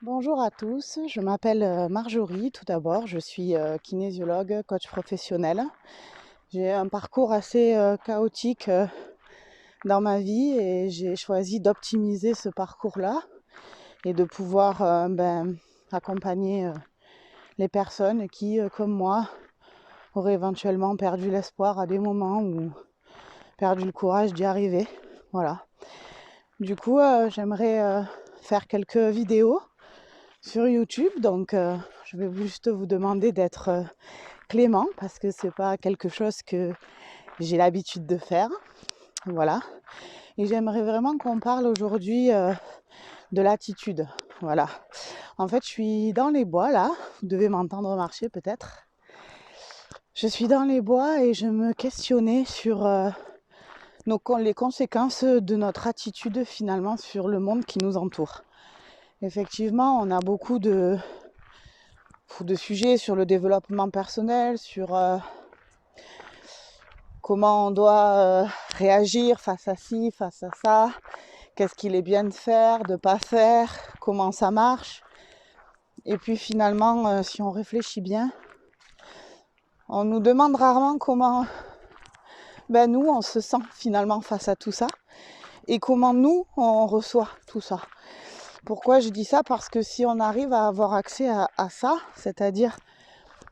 Bonjour à tous, je m'appelle Marjorie tout d'abord, je suis kinésiologue, coach professionnel. J'ai un parcours assez chaotique dans ma vie et j'ai choisi d'optimiser ce parcours-là et de pouvoir accompagner les personnes qui, comme moi, auraient éventuellement perdu l'espoir à des moments ou perdu le courage d'y arriver. Voilà. Du coup, j'aimerais faire quelques vidéos sur YouTube, donc je vais juste vous demander d'être clément parce que c'est pas quelque chose que j'ai l'habitude de faire. Voilà. Et j'aimerais vraiment qu'on parle aujourd'hui de l'attitude. Voilà. En fait, je suis dans les bois là. Vous devez m'entendre marcher peut-être. Je suis dans les bois et je me questionnais sur les conséquences de notre attitude finalement sur le monde qui nous entoure. Effectivement, on a beaucoup de sujets sur le développement personnel, sur comment on doit réagir face à ci, face à ça, qu'est-ce qu'il est bien de faire, de ne pas faire, comment ça marche. Et puis finalement, si on réfléchit bien, on nous demande rarement comment nous, on se sent finalement face à tout ça et comment nous, on reçoit tout ça. Pourquoi je dis ça? Parce que si on arrive à avoir accès à ça, c'est-à-dire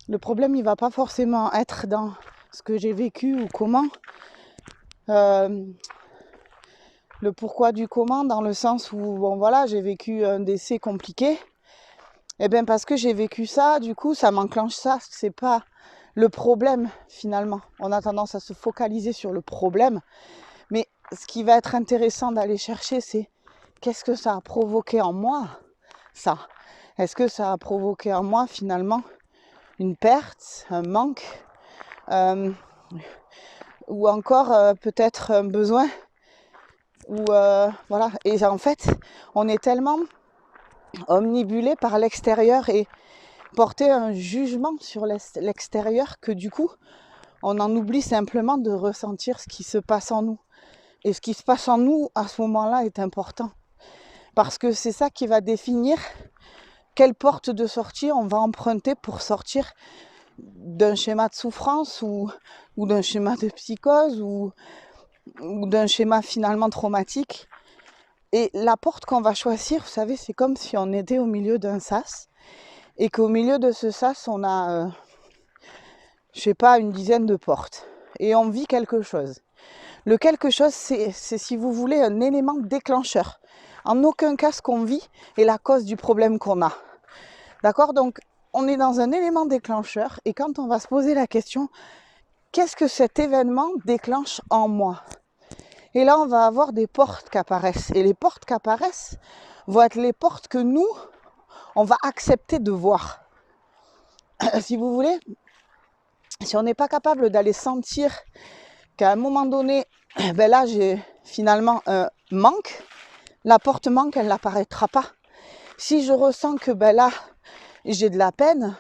le problème, il ne va pas forcément être dans ce que j'ai vécu ou comment, le pourquoi du comment, dans le sens où bon voilà, j'ai vécu un décès compliqué. Et bien parce que j'ai vécu ça, du coup ça m'enclenche ça. C'est pas le problème finalement. On a tendance à se focaliser sur le problème. Mais ce qui va être intéressant d'aller chercher, c'est qu'est-ce que ça a provoqué en moi, ça. Est-ce que ça a provoqué en moi finalement une perte, un manque, ou encore peut-être un besoin, ou voilà. Et en fait, on est tellement omnibulé par l'extérieur et porter un jugement sur l'extérieur que du coup, on en oublie simplement de ressentir ce qui se passe en nous. Et ce qui se passe en nous à ce moment-là est important. Parce que c'est ça qui va définir quelle porte de sortie on va emprunter pour sortir d'un schéma de souffrance ou d'un schéma de psychose ou d'un schéma finalement traumatique. Et la porte qu'on va choisir, vous savez, c'est comme si on était au milieu d'un sas et qu'au milieu de ce sas, on a, je sais pas, une dizaine de portes. Et on vit quelque chose. Le quelque chose, c'est si vous voulez, un élément déclencheur. En aucun cas, ce qu'on vit est la cause du problème qu'on a. D'accord? Donc, on est dans un élément déclencheur et quand on va se poser la question, qu'est-ce que cet événement déclenche en moi? Et là, on va avoir des portes qui apparaissent. Et les portes qui apparaissent vont être les portes que nous, on va accepter de voir. Si vous voulez, si on n'est pas capable d'aller sentir qu'à un moment donné, là, j'ai finalement un manque, la porte manque, elle n'apparaîtra pas. Si je ressens que là, j'ai de la peine,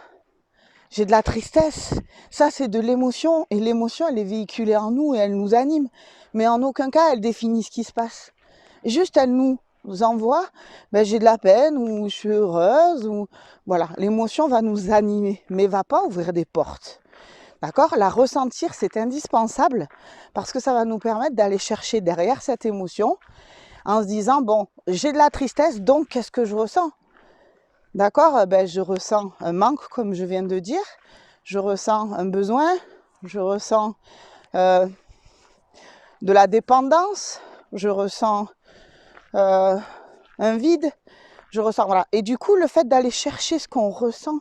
j'ai de la tristesse, ça c'est de l'émotion, et l'émotion elle est véhiculée en nous et elle nous anime, mais en aucun cas elle définit ce qui se passe. Juste elle nous envoie, j'ai de la peine ou je suis heureuse, ou voilà, l'émotion va nous animer, mais va pas ouvrir des portes. D'accord? La ressentir c'est indispensable parce que ça va nous permettre d'aller chercher derrière cette émotion en se disant bon, j'ai de la tristesse, donc qu'est-ce que je ressens? D'accord? Je ressens un manque, comme je viens de dire. Je ressens un besoin. Je ressens de la dépendance. Je ressens un vide. Je ressens, voilà. Et du coup, le fait d'aller chercher ce qu'on ressent,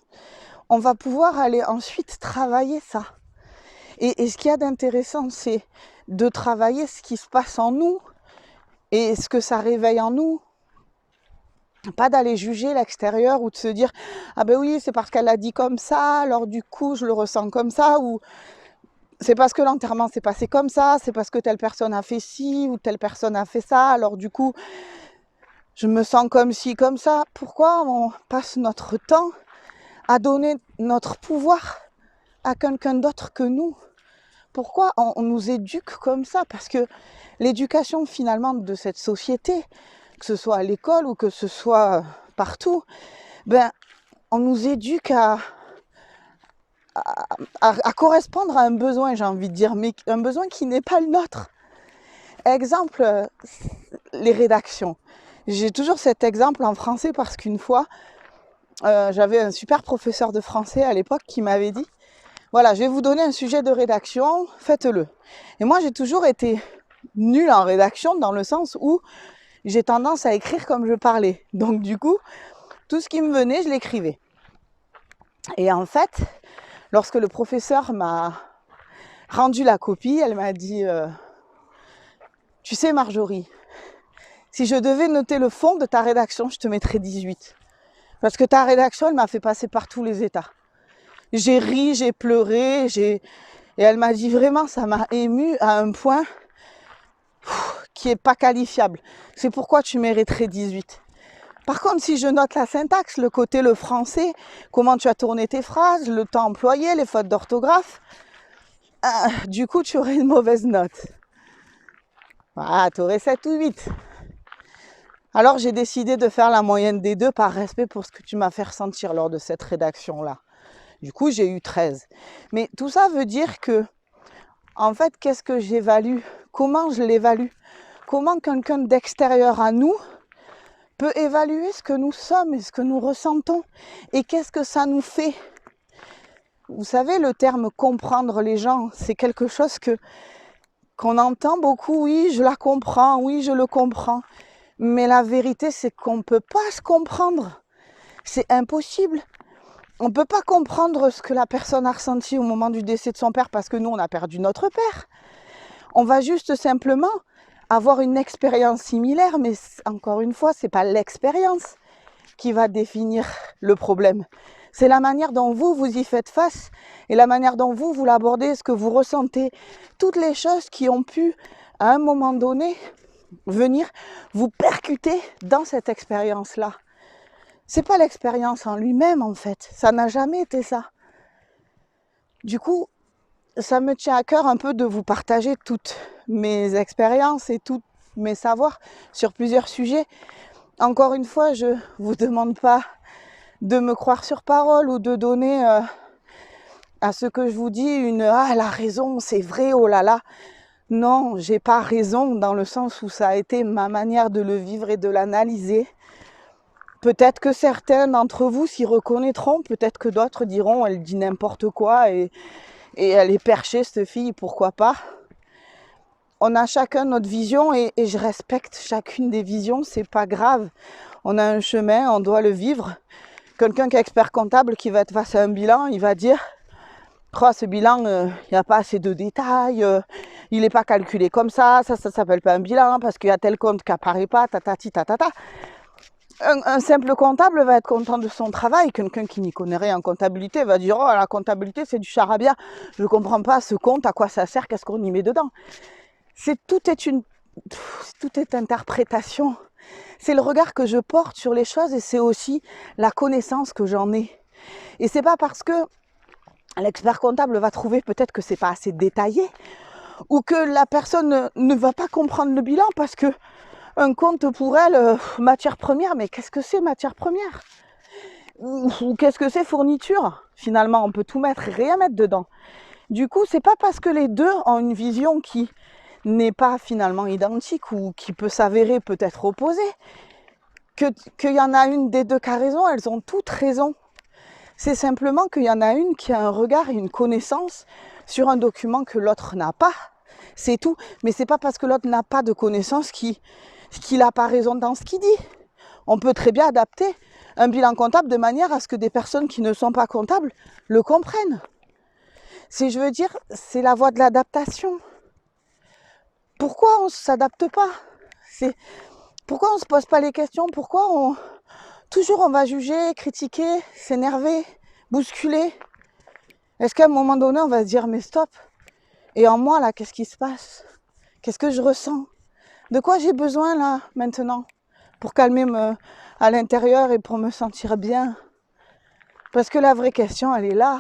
on va pouvoir aller ensuite travailler ça. Et ce qu'il y a d'intéressant, c'est de travailler ce qui se passe en nous et ce que ça réveille en nous. Pas d'aller juger l'extérieur ou de se dire ah ben oui c'est parce qu'elle a dit comme ça alors du coup je le ressens comme ça, ou c'est parce que l'enterrement s'est passé comme ça, c'est parce que telle personne a fait ci ou telle personne a fait ça alors du coup je me sens comme ci comme ça. Pourquoi on passe notre temps à donner notre pouvoir à quelqu'un d'autre que nous? Pourquoi on nous éduque comme ça? Parce que l'éducation finalement de cette société, que ce soit à l'école ou que ce soit partout, ben, on nous éduque à correspondre à un besoin, j'ai envie de dire, mais un besoin qui n'est pas le nôtre. Exemple, les rédactions. J'ai toujours cet exemple en français parce qu'une fois, j'avais un super professeur de français à l'époque qui m'avait dit, voilà, je vais vous donner un sujet de rédaction, faites-le. Et moi, j'ai toujours été nulle en rédaction dans le sens où j'ai tendance à écrire comme je parlais. Donc du coup, tout ce qui me venait, je l'écrivais. Et en fait, lorsque le professeur m'a rendu la copie, elle m'a dit tu sais Marjorie, si je devais noter le fond de ta rédaction, je te mettrais 18. Parce que ta rédaction, elle m'a fait passer par tous les états. J'ai ri, j'ai pleuré, et elle m'a dit vraiment, ça m'a émue à un point qui est pas qualifiable. C'est pourquoi tu mériterais 18. Par contre, si je note la syntaxe, le français, comment tu as tourné tes phrases, le temps employé, les fautes d'orthographe, du coup, tu aurais une mauvaise note. Ah, tu aurais 7 ou 8. Alors, j'ai décidé de faire la moyenne des deux par respect pour ce que tu m'as fait ressentir lors de cette rédaction-là. Du coup, j'ai eu 13. Mais tout ça veut dire que, en fait, qu'est-ce que j'évalue? Comment je l'évalue? Comment quelqu'un d'extérieur à nous peut évaluer ce que nous sommes et ce que nous ressentons? Et qu'est-ce que ça nous fait? Vous savez, le terme comprendre les gens, c'est quelque chose qu'on entend beaucoup. Oui, je la comprends, oui, je le comprends. Mais la vérité, c'est qu'on ne peut pas se comprendre. C'est impossible. On ne peut pas comprendre ce que la personne a ressenti au moment du décès de son père parce que nous, on a perdu notre père. On va juste simplement avoir une expérience similaire, mais encore une fois, ce n'est pas l'expérience qui va définir le problème. C'est la manière dont vous y faites face et la manière dont vous l'abordez, ce que vous ressentez. Toutes les choses qui ont pu, à un moment donné, venir vous percuter dans cette expérience-là. C'est pas l'expérience en lui-même, en fait. Ça n'a jamais été ça. Du coup, ça me tient à cœur un peu de vous partager toutes mes expériences et tous mes savoirs sur plusieurs sujets. Encore une fois, je ne vous demande pas de me croire sur parole ou de donner à ce que je vous dis une « Ah, elle a raison, c'est vrai, oh là là ». Non, j'ai pas raison dans le sens où ça a été ma manière de le vivre et de l'analyser. Peut-être que certains d'entre vous s'y reconnaîtront, peut-être que d'autres diront « Elle dit n'importe quoi et elle est perchée, cette fille, pourquoi pas ?» On a chacun notre vision et je respecte chacune des visions, c'est pas grave. On a un chemin, on doit le vivre. Quelqu'un qui est expert comptable, qui va être face à un bilan, il va dire « ce bilan, il n'y a pas assez de détails, il n'est pas calculé comme ça s'appelle pas un bilan parce qu'il y a tel compte qui n'apparaît pas, tatati, tatata. » Un simple comptable va être content de son travail. Quelqu'un qui n'y connaît rien en comptabilité va dire « Oh, la comptabilité, c'est du charabia. Je ne comprends pas ce compte, à quoi ça sert, qu'est-ce qu'on y met dedans ?» Tout est interprétation. C'est le regard que je porte sur les choses et c'est aussi la connaissance que j'en ai. Et c'est pas parce que l'expert comptable va trouver peut-être que c'est pas assez détaillé ou que la personne ne va pas comprendre le bilan parce que un compte pour elle, matière première, mais qu'est-ce que c'est matière première? Ou qu'est-ce que c'est fourniture? Finalement, on peut tout mettre et rien mettre dedans. Du coup, c'est pas parce que les deux ont une vision qui n'est pas finalement identique ou qui peut s'avérer peut-être opposée qu'il y en a une des deux qui a raison, elles ont toutes raison. C'est simplement qu'il y en a une qui a un regard et une connaissance sur un document que l'autre n'a pas. C'est tout. Mais c'est pas parce que l'autre n'a pas de connaissance qu'il n'a pas raison dans ce qu'il dit. On peut très bien adapter un bilan comptable de manière à ce que des personnes qui ne sont pas comptables le comprennent. Je veux dire, c'est la voie de l'adaptation. Pourquoi on ne s'adapte pas? Pourquoi on ne se pose pas les questions? Pourquoi toujours on va juger, critiquer, s'énerver, bousculer? Est-ce qu'à un moment donné, on va se dire, mais stop, et en moi, là, qu'est-ce qui se passe? Qu'est-ce que je ressens? De quoi j'ai besoin, là, maintenant, pour calmer à l'intérieur et pour me sentir bien? Parce que la vraie question, elle est là.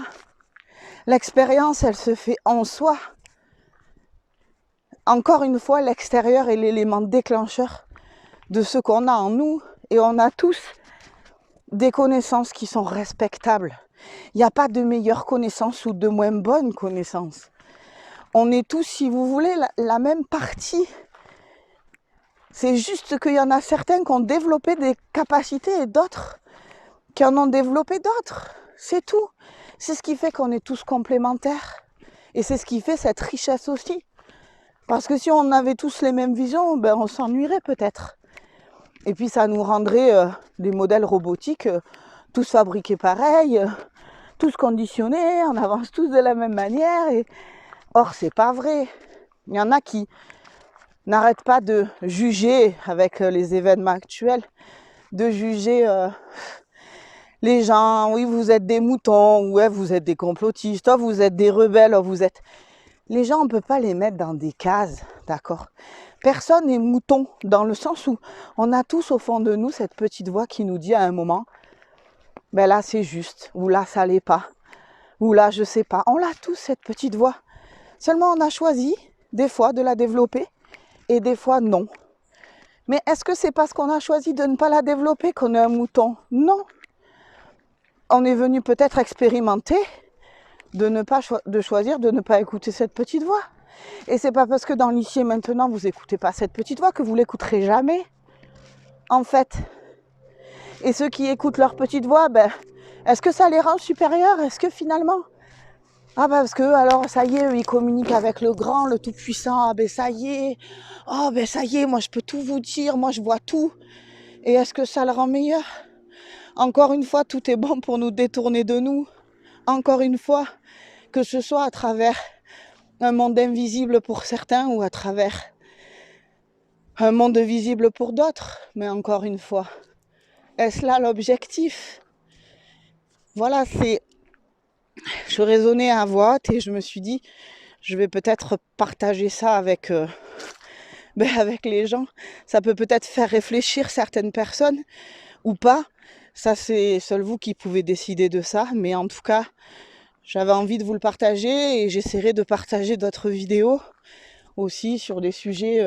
L'expérience, elle se fait en soi. Encore une fois, l'extérieur est l'élément déclencheur de ce qu'on a en nous. Et on a tous des connaissances qui sont respectables. Il n'y a pas de meilleure connaissance ou de moins bonne connaissance. On est tous, si vous voulez, la même partie. C'est juste qu'il y en a certains qui ont développé des capacités et d'autres qui en ont développé d'autres. C'est tout. C'est ce qui fait qu'on est tous complémentaires. Et c'est ce qui fait cette richesse aussi. Parce que si on avait tous les mêmes visions, ben on s'ennuierait peut-être. Et puis ça nous rendrait des modèles robotiques, tous fabriqués pareil, tous conditionnés, on avance tous de la même manière. Or, c'est pas vrai. Il y en a qui n'arrêtent pas de juger avec les événements actuels, de juger les gens. Oui, vous êtes des moutons, ouais, vous êtes des complotistes, oh, vous êtes des rebelles, oh, vous êtes... Les gens, on ne peut pas les mettre dans des cases, d'accord? Personne n'est mouton, dans le sens où on a tous au fond de nous cette petite voix qui nous dit à un moment, ben là c'est juste, ou là ça l'est pas, ou là je sais pas. On l'a tous cette petite voix. Seulement on a choisi des fois de la développer et des fois non. Mais est-ce que c'est parce qu'on a choisi de ne pas la développer qu'on est un mouton? Non. On est venu peut-être expérimenter de choisir de ne pas écouter cette petite voix. Et c'est pas parce que dans l'ici et maintenant vous écoutez pas cette petite voix que vous l'écouterez jamais, en fait. Et ceux qui écoutent leur petite voix, ben, est-ce que ça les rend supérieurs? Est-ce que finalement, ah ben parce que alors ça y est, eux, ils communiquent avec le grand, le tout puissant, ah ben ça y est, oh ben ça y est, moi je peux tout vous dire, moi je vois tout. Et est-ce que ça le rend meilleur? Encore une fois, tout est bon pour nous détourner de nous. Encore une fois, que ce soit à travers un monde invisible pour certains ou à travers un monde visible pour d'autres. Mais encore une fois, est-ce là l'objectif? Voilà, je raisonnais à voix haute et je me suis dit, je vais peut-être partager ça avec les gens. Ça peut peut-être faire réfléchir certaines personnes ou pas. Ça, c'est seul vous qui pouvez décider de ça. Mais en tout cas, j'avais envie de vous le partager et j'essaierai de partager d'autres vidéos aussi sur des sujets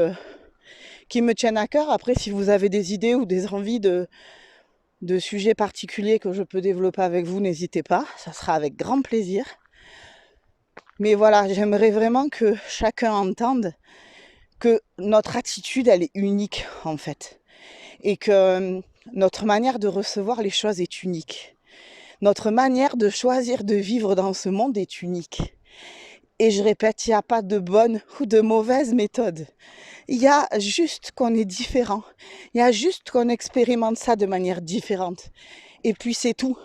qui me tiennent à cœur. Après, si vous avez des idées ou des envies de sujets particuliers que je peux développer avec vous, n'hésitez pas. Ça sera avec grand plaisir. Mais voilà, j'aimerais vraiment que chacun entende que notre attitude, elle est unique en fait. Et que notre manière de recevoir les choses est unique. Notre manière de choisir de vivre dans ce monde est unique. Et je répète, il n'y a pas de bonne ou de mauvaise méthode. Il y a juste qu'on est différent. Il y a juste qu'on expérimente ça de manière différente. Et puis c'est tout.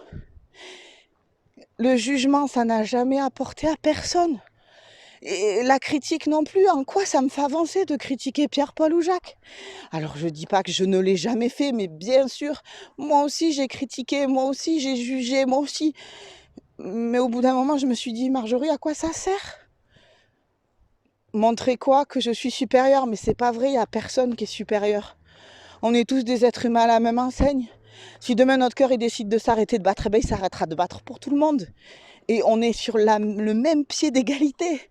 Le jugement, ça n'a jamais apporté à personne. Et la critique non plus. En quoi ça me fait avancer de critiquer Pierre, Paul ou Jacques? Alors je dis pas que je ne l'ai jamais fait, mais bien sûr, moi aussi j'ai critiqué, moi aussi j'ai jugé, moi aussi. Mais au bout d'un moment, je me suis dit, Marjorie, à quoi ça sert? Montrer quoi? Que je suis supérieure? Mais c'est pas vrai, il n'y a personne qui est supérieur. On est tous des êtres humains à la même enseigne. Si demain notre cœur il décide de s'arrêter de battre, eh bien, il s'arrêtera de battre pour tout le monde. Et on est sur le même pied d'égalité.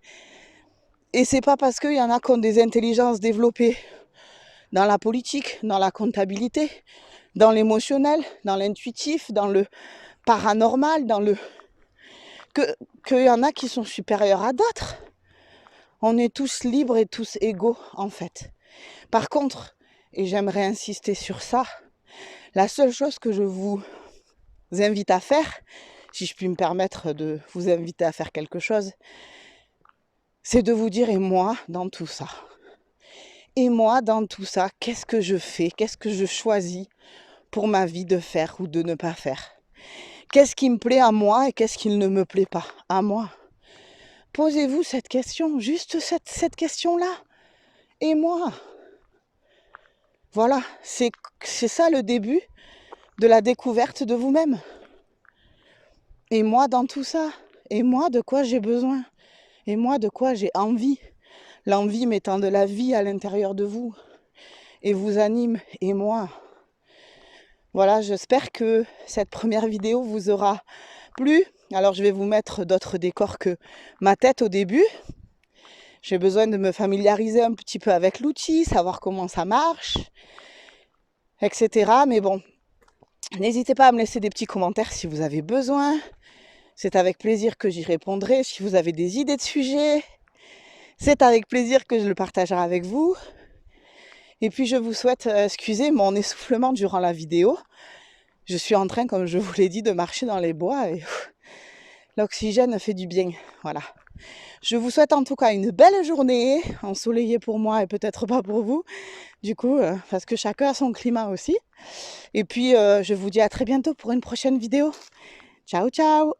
Et c'est pas parce qu'il y en a qui ont des intelligences développées dans la politique, dans la comptabilité, dans l'émotionnel, dans l'intuitif, dans le paranormal, qu'il y en a qui sont supérieurs à d'autres. On est tous libres et tous égaux en fait. Par contre, et j'aimerais insister sur ça, la seule chose que je vous invite à faire, si je puis me permettre de vous inviter à faire quelque chose, c'est de vous dire, et moi dans tout ça? Et moi dans tout ça, qu'est-ce que je fais? Qu'est-ce que je choisis pour ma vie de faire ou de ne pas faire? Qu'est-ce qui me plaît à moi et qu'est-ce qui ne me plaît pas à moi? Posez-vous cette question, juste cette question-là. Et moi? Voilà, c'est ça le début de la découverte de vous-même. Et moi dans tout ça? Et moi de quoi j'ai besoin? Et moi de quoi j'ai envie? L'envie mettant de la vie à l'intérieur de vous et vous anime. Et moi? Voilà, j'espère que cette première vidéo vous aura plu. Alors je vais vous mettre d'autres décors que ma tête au début. J'ai besoin de me familiariser un petit peu avec l'outil, savoir comment ça marche, etc. Mais bon, N'hésitez pas à me laisser des petits commentaires si vous avez besoin. C'est avec plaisir que j'y répondrai. Si vous avez des idées de sujets, c'est avec plaisir que je le partagerai avec vous. Et puis je vous souhaite, excusez mon essoufflement durant la vidéo. Je suis en train, comme je vous l'ai dit, de marcher dans les bois et l'oxygène fait du bien. Voilà. Je vous souhaite en tout cas une belle journée, ensoleillée pour moi et peut-être pas pour vous, du coup, parce que chacun a son climat aussi. Et puis, je vous dis à très bientôt pour une prochaine vidéo. Ciao, ciao!